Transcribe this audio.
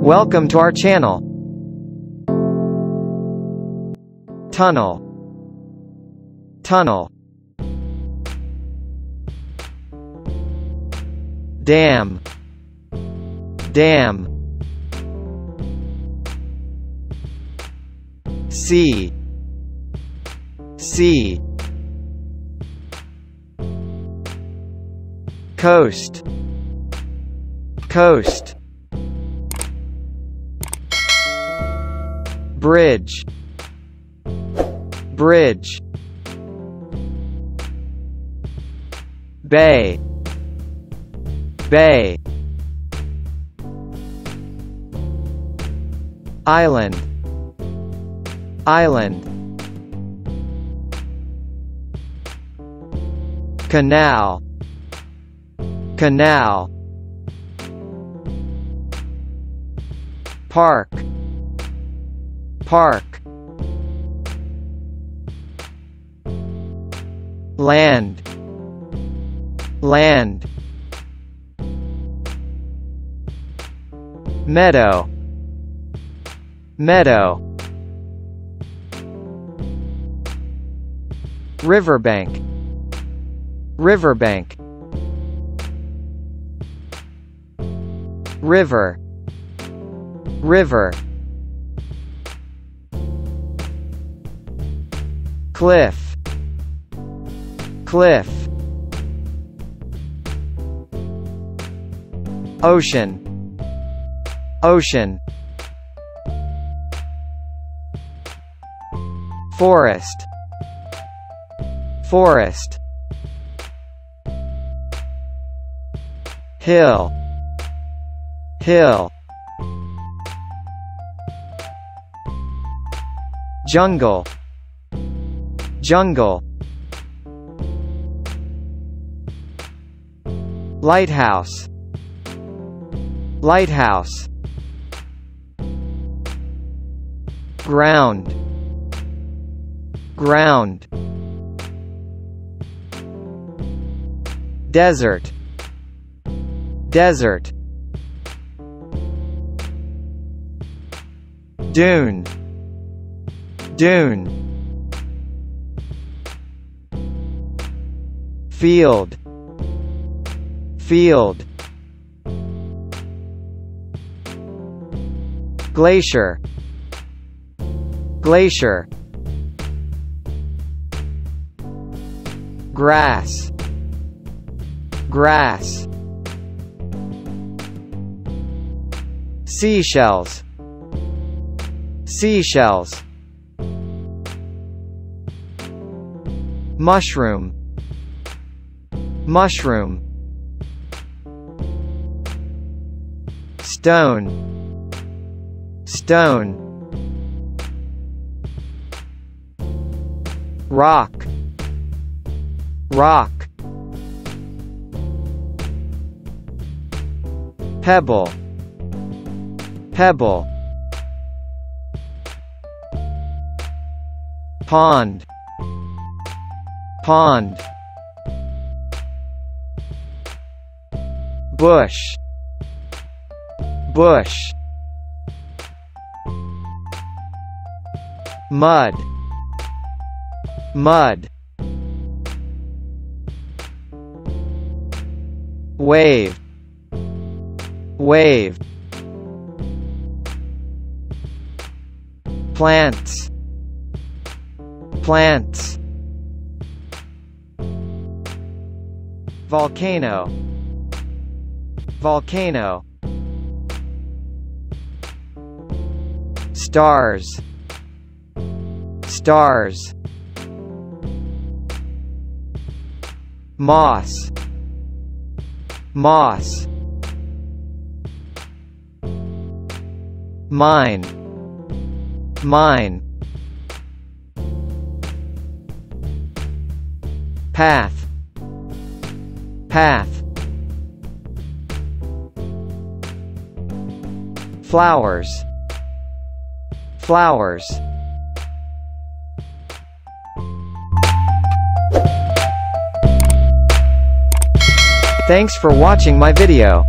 Welcome to our channel. Tunnel. Tunnel. Dam. Dam. Sea. Sea. Coast. Coast. Bridge. Bridge. Bay. Bay. Island. Island. Canal. Canal. Park. Park. Land. Land. Meadow. Meadow. Riverbank. Riverbank. River. River. Cliff. Cliff. Ocean. Ocean. Forest. Forest. Hill. Hill. Jungle. Jungle. Lighthouse. Lighthouse. Ground. Ground. Desert. Desert. Dune. Dune. Field. Field. Glacier. Glacier. Grass. Grass. Seashells. Seashells. Mushroom. Mushroom. Stone. Stone. Rock. Rock. Pebble. Pebble. Pond. Pond. Bush. Bush. Mud. Mud. Wave. Wave. Plants. Plants. Volcano. Volcano. Stars. Stars. Moss. Moss. Mine. Mine. Path. Path. Flowers. Flowers. Thanks for watching my video.